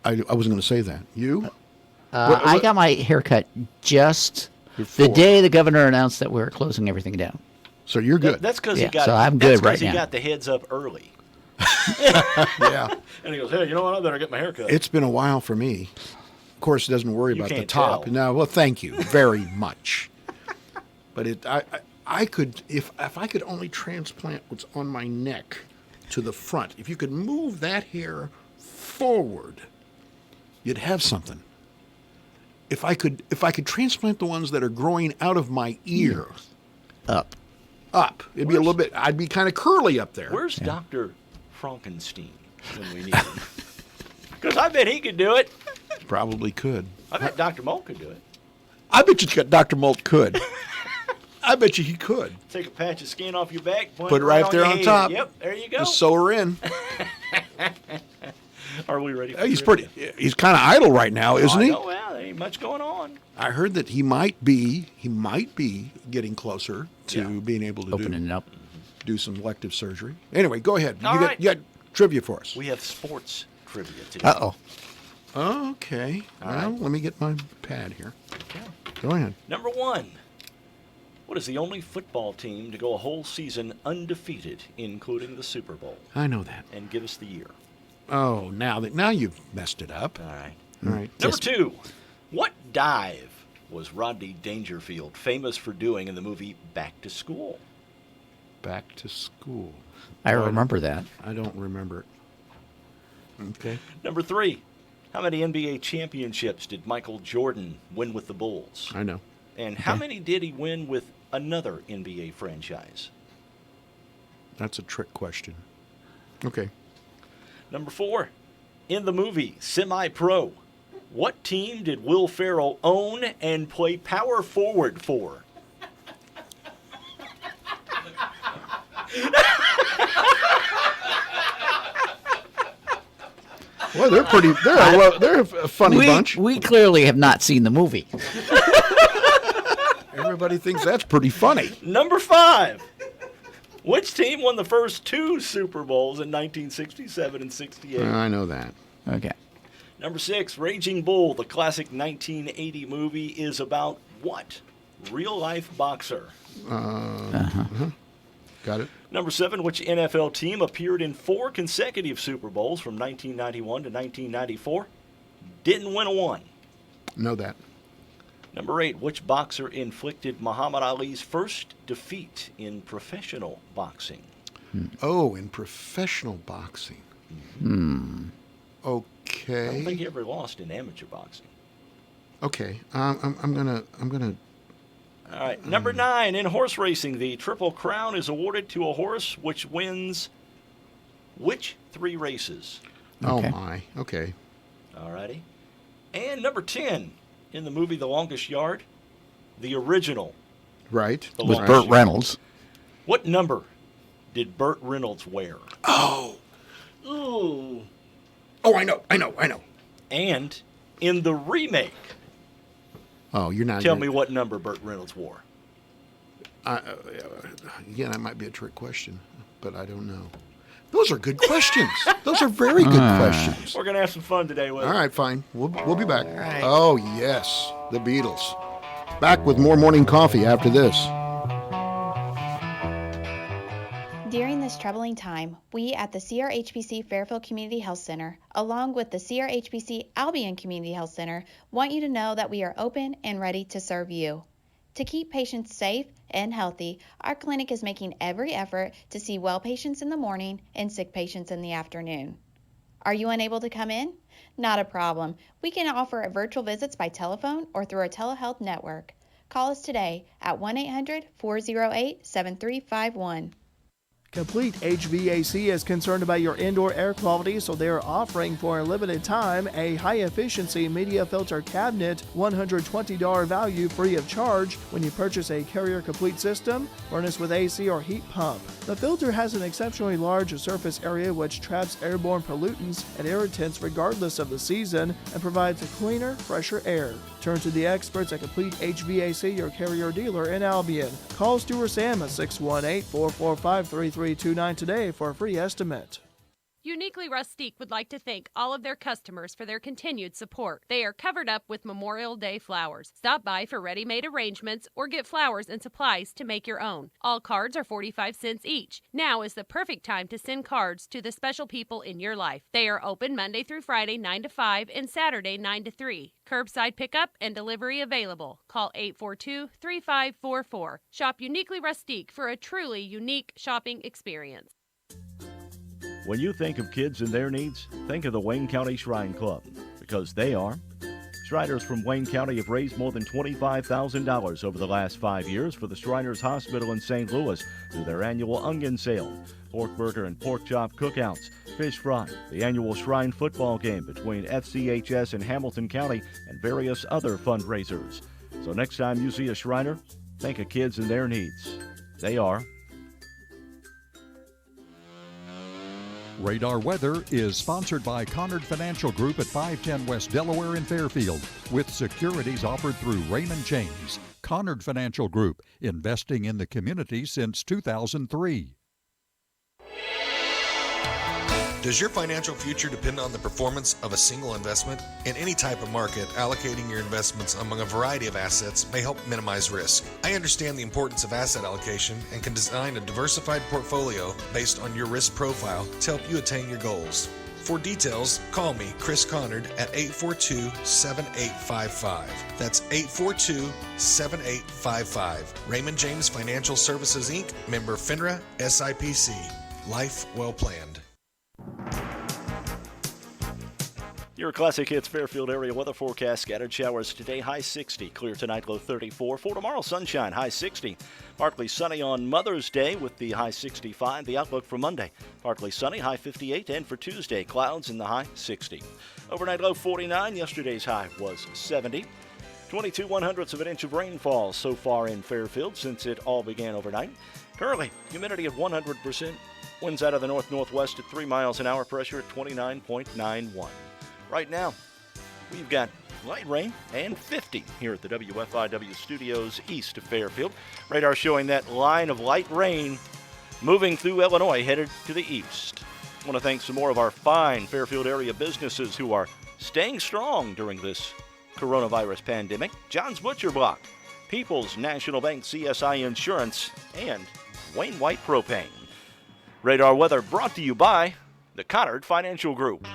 I wasn't going to say that. You? I got my haircut just the day the governor announced that we were closing everything down. So you're good. That's because Yeah, he got. so I'm that's good right 'cause he now. got the heads up early. Yeah. And he goes, "Hey, you know what? I better get my hair cut." It's been a while for me. Of course, it doesn't worry You about the can't top. tell. No, well, thank you very much. But I could, if I could only transplant what's on my neck to the front. If you could move that hair forward, you'd have something. If I could transplant the ones that are growing out of my ear up, it'd be a little bit. I'd be kind of curly up there. Where's Dr. Frankenstein when we need him? Because I bet he could do it. Probably could. I bet Dr. Molt could do it. I bet you Dr. Molt could. I bet you he could. Take a patch of skin off your back, point Put it right on there your on head. top. Yep, there you go. Just sew her in. Are we ready for He's trivia? pretty. He's kind of idle right now, isn't he? Oh, well, there ain't much going on. I heard that he might be getting closer to being able to Opening it up. do some elective surgery. Anyway, go ahead. All right. You got trivia for us. We have sports trivia today. Uh-oh. Okay. All Well, right. let me get my pad here. Okay. Go ahead. Number one. What is the only football team to go a whole season undefeated, including the Super Bowl? I know that. And give us the year. Oh, now you've messed it up. All right. All right. Number two. What dive was Rodney Dangerfield famous for doing in the movie Back to School? Back to school. I remember that. I don't remember it. Okay. Number three. How many NBA championships did Michael Jordan win with the Bulls? I know. And how many did he win with another NBA franchise? That's a trick question. Okay. Number four. In the movie Semi-Pro, what team did Will Ferrell own and play power forward for? Well, they're a funny bunch. We clearly have not seen the movie. Everybody thinks that's pretty funny. Number five. Which team won the first two Super Bowls in 1967 and 68? I know that. Okay. Number six. Raging Bull, the classic 1980 movie, is about what real-life boxer? Got it. Number seven. Which NFL team appeared in 4 consecutive Super Bowls from 1991 to 1994? Didn't win a one. Know that. Number 8, which boxer inflicted Muhammad Ali's first defeat in professional boxing? Oh, in professional boxing. Okay. I don't think he ever lost in amateur boxing. Okay. I'm gonna. All right. Number 9, in horse racing, the Triple Crown is awarded to a horse which wins which 3 races? Oh Okay. my. Okay. All righty. And number 10, in the movie The Longest Yard, the original. Right. The With Longest Burt Reynolds. What number did Burt Reynolds wear? Oh. Ooh. Oh, I know. And in the remake, Oh, you're not. tell me what number Burt Reynolds wore. Again, that might be a trick question, but I don't know. Those are good questions. Those are very good questions. We're going to have some fun today with All it. right, fine. We'll be back. Oh, yes. The Beatles. Back with more morning coffee after this. During this troubling time, we at the CRHBC Fairfield Community Health Center, along with the CRHBC Albion Community Health Center, want you to know that we are open and ready to serve you. To keep patients safe and healthy, our clinic is making every effort to see well patients in the morning and sick patients in the afternoon. Are you unable to come in? Not a problem. We can offer virtual visits by telephone or through our telehealth network. Call us today at 1-800-408-7351. Complete HVAC is concerned about your indoor air quality, so they are offering for a limited time a high-efficiency media filter cabinet, $120 value free of charge when you purchase a Carrier Complete system, furnished with AC or heat pump. The filter has an exceptionally large surface area which traps airborne pollutants and irritants regardless of the season and provides a cleaner, fresher air. Turn to the experts at Complete HVAC, your Carrier dealer in Albion. Call Stu or Sam at 618-445-3329 today for a free estimate. Uniquely Rustique would like to thank all of their customers for their continued support. They are covered up with Memorial Day flowers. Stop by for ready-made arrangements or get flowers and supplies to make your own. All cards are 45 cents each. Now is the perfect time to send cards to the special people in your life. They are open Monday through Friday 9 to 5 and Saturday 9 to 3. Curbside pickup and delivery available. Call 842-3544. Shop Uniquely Rustique for a truly unique shopping experience. When you think of kids and their needs, think of the Wayne County Shrine Club, because they are. Shriners from Wayne County have raised more than $25,000 over the last 5 years for the Shriners Hospital in St. Louis through their annual onion sale, pork burger and pork chop cookouts, fish fry, the annual Shrine football game between FCHS and Hamilton County, and various other fundraisers. So next time you see a Shriner, think of kids and their needs. They are. Radar Weather is sponsored by Conard Financial Group at 510 West Delaware in Fairfield, with securities offered through Raymond James. Conard Financial Group, investing in the community since 2003. Does your financial future depend on the performance of a single investment? In any type of market, allocating your investments among a variety of assets may help minimize risk. I understand the importance of asset allocation and can design a diversified portfolio based on your risk profile to help you attain your goals. For details, call me, Chris Conard, at 842-7855. That's 842-7855. Raymond James Financial Services, Inc., member FINRA, SIPC. Life well planned. Your Classic Hits Fairfield area weather forecast. Scattered showers today, high 60. Clear tonight, low 34. For tomorrow, sunshine, high 60. Partly sunny on Mother's Day with the high 65. The outlook for Monday, partly sunny, high 58. And for Tuesday, clouds in the high 60. Overnight low 49. Yesterday's high was 70. 22 1/100ths of an inch of rainfall so far in Fairfield since it all began overnight. Currently, humidity at 100%. Winds out of the north-northwest at 3 miles an hour. Pressure at 29.91. Right now, we've got light rain and 50 here at the WFIW studios east of Fairfield. Radar showing that line of light rain moving through Illinois headed to the east. I want to thank some more of our fine Fairfield area businesses who are staying strong during this coronavirus pandemic. John's Butcher Block, People's National Bank CSI Insurance, and Wayne White Propane. Radar weather brought to you by the Conard Financial Group.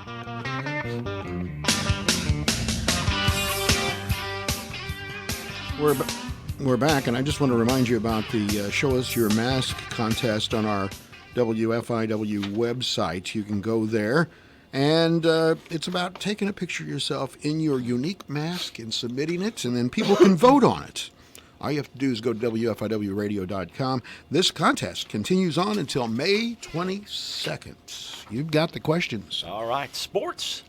We're back, and I just want to remind you about the Show Us Your Mask contest on our WFIW website. You can go there, and it's about taking a picture of yourself in your unique mask and submitting it, and then people can vote on it. All you have to do is go to WFIWradio.com. This contest continues on until May 22nd. You've got the questions. All right, sports.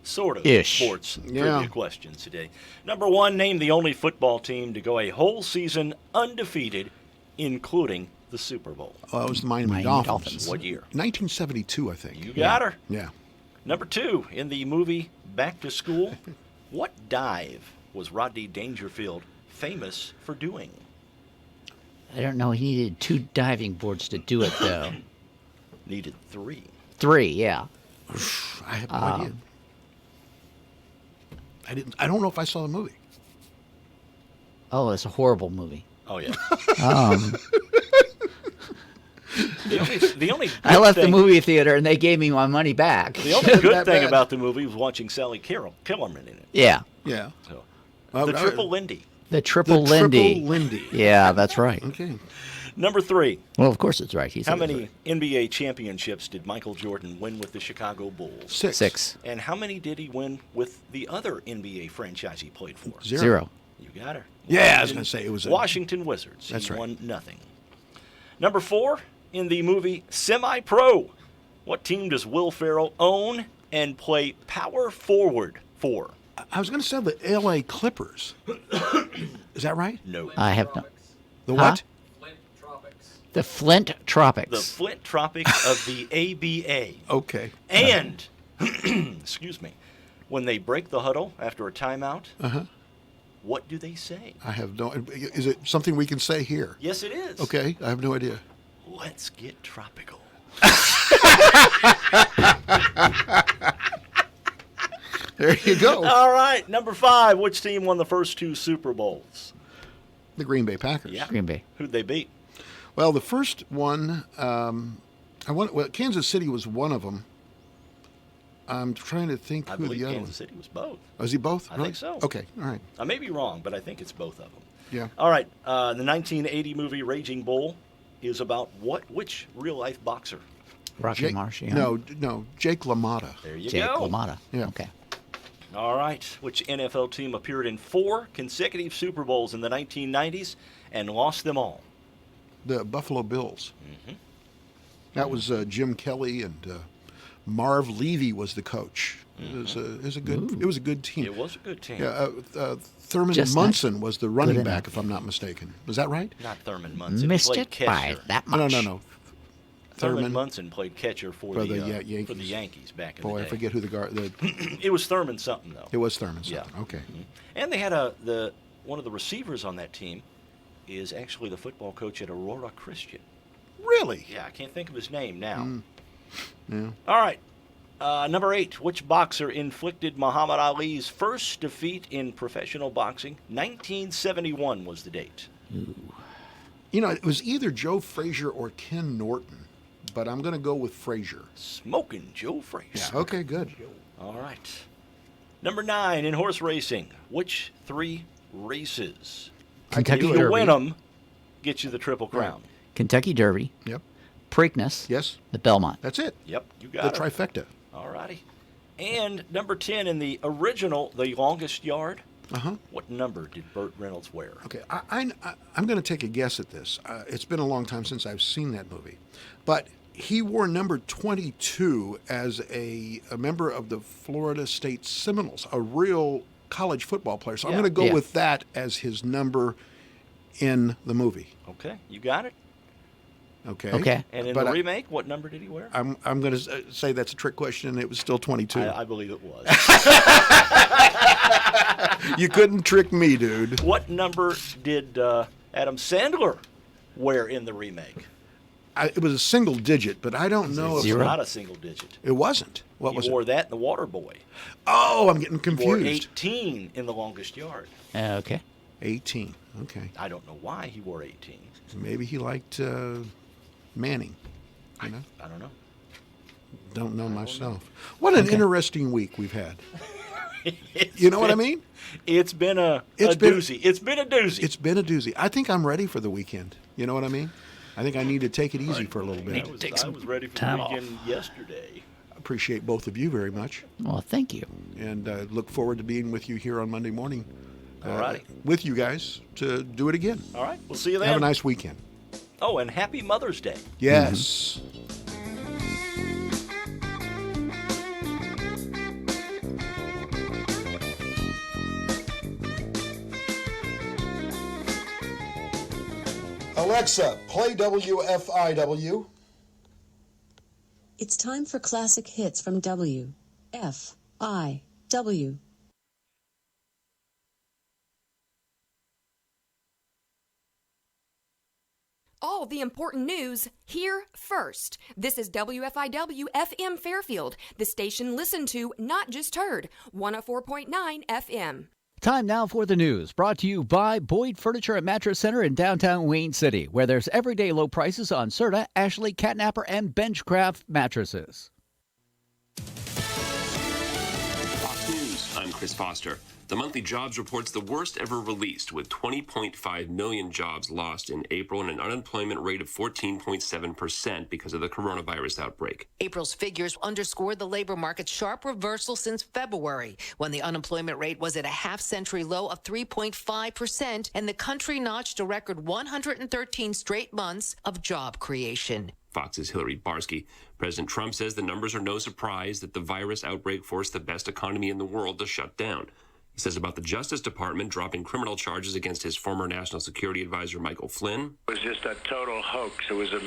Sort of sports trivia questions today. Number one, name the only football team to go a whole season undefeated, including the Super Bowl. Oh, it was the Miami Dolphins. What year? 1972, I think. You got her. Yeah. Number two, in the movie Back to School, what dive was Rodney Dangerfield famous for doing? I don't know. He needed 2 diving boards to do it, though. Needed 3. 3, yeah. I have no idea. I don't know if I saw the movie. Oh, it's a horrible movie. Oh, yeah. The only I left the movie theater and they gave me my money back. The only good thing about the movie was watching Sally Kellerman in it. Yeah. Yeah. So, the Triple Lindy. The Triple Lindy. Triple Lindy. Yeah, that's right. Okay. Number 3. Well, of course it's right. How many NBA championships did Michael Jordan win with the Chicago Bulls? 6. And how many did he win with the other NBA franchise he played for? 0. You got her. Yeah, I was going to say it was Washington Wizards. That's he right. won nothing. Number 4, in the movie Semi-Pro, what team does Will Ferrell own and play power forward for? I was going to say the L.A. Clippers. Is that right? No. I have no. The what? The Flint Tropics. The Flint Tropics of the ABA. Okay. And, excuse me, when they break the huddle after a timeout, what do they say? I have no. Is it something we can say here? Yes, it is. Okay, I have no idea. Let's get tropical. There you go. All right, number 5. Which team won the first 2 Super Bowls? The Green Bay Packers. Yeah. Green Bay. Who'd they beat? Well, the first one, Kansas City was one of them. I'm trying to think I who believe the other Kansas City was both. Was he both? I think so. Okay, all right. I may be wrong, but I think it's both of them. Yeah. All right, the 1980 movie Raging Bull is about which real-life boxer? Rocky Marciano. No, Jake LaMotta. There you Jake go. LaMotta. Yeah. Okay. All right. Which NFL team appeared in 4 consecutive Super Bowls in the 1990s and lost them all? The Buffalo Bills. Mm-hmm. That was Jim Kelly and Marv Levy was the coach. It was a good. It was a good team. It was a good team. Yeah, Thurman Just Munson was the running good back, enough. if I'm not mistaken. Was that right? Not Thurman Munson. Missed he played it catcher. by that much. No. Thurman Munson played catcher for the Yankees. for the Yankees back in Boy, the day. I forget who the guard. It was Thurman something though. It was Thurman. Yeah. Something. Okay. And they had one of the receivers on that team is actually the football coach at Aurora Christian. Really? Yeah, I can't think of his name now. Yeah. All right. Number 8. Which boxer inflicted Muhammad Ali's first defeat in professional boxing? 1971 was the date. You know, it was either Joe Frazier or Ken Norton, but I'm going to go with Frazier. Smoking Joe Frazier. Yeah. Okay, good. All right. Number 9 in horse racing. Which 3 races? Kentucky You Derby. win them, get you the Triple Crown. Kentucky Derby. Yep. Preakness. Yes. The Belmont. That's it. Yep, you got The it. trifecta. All righty. And number 10 in the original, The Longest Yard. Uh-huh. What number did Burt Reynolds wear? Okay, I'm going to take a guess at this. It's been a long time since I've seen that movie. But he wore number 22 as a member of the Florida State Seminoles, a real college football player. So I'm Yeah. going to go Yeah. with that as his number in the movie. Okay, you got it. Okay. Okay. And in But the I- remake, what number did he wear? I'm going to say that's a trick question, and it was still 22. I believe it was. You couldn't trick me, dude. What number did Adam Sandler wear in the remake? It was a single digit, but I don't know if It's not a single digit. it wasn't. What He was wore it? that in The Water Boy. Oh, I'm getting He wore confused. 18 in The Longest Yard. Okay. 18. Okay. I don't know why he wore 18. Maybe he liked Manning. You know? I don't know. Don't know myself. What an Okay. interesting week we've had. You know what I mean? It's been a It's been- doozy. It's been a doozy. It's been a doozy. I think I'm ready for the weekend. You know what I mean? I think I need to take it easy for a little bit. I was ready for the time weekend yesterday. Appreciate both of you very much. Well, thank you. And look forward to being with you here on Monday morning. All righty. With you guys to do it again. All right. We'll see you then. Have a nice weekend. Oh, and happy Mother's Day. Yes. Alexa, play WFIW. It's time for classic hits from WFIW. All the important news here first. This is WFIW FM Fairfield, the station listened to, not just heard, 104.9 FM. Time now for the news, brought to you by Boyd Furniture and Mattress Center in downtown Wayne City, where there's everyday low prices on Serta, Ashley, Catnapper, and Benchcraft mattresses. Fox News, I'm Chris Foster. The monthly jobs report's the worst ever released, with 20.5 million jobs lost in April and an unemployment rate of 14.7% because of the coronavirus outbreak. April's figures underscore the labor market's sharp reversal since February, when the unemployment rate was at a half-century low of 3.5%, and the country notched a record 113 straight months of job creation. Fox's Hillary Barsky. President Trump says the numbers are no surprise that the virus outbreak forced the best economy in the world to shut down. He says about the Justice Department dropping criminal charges against his former National Security Advisor Michael Flynn. It was just a total hoax. It was a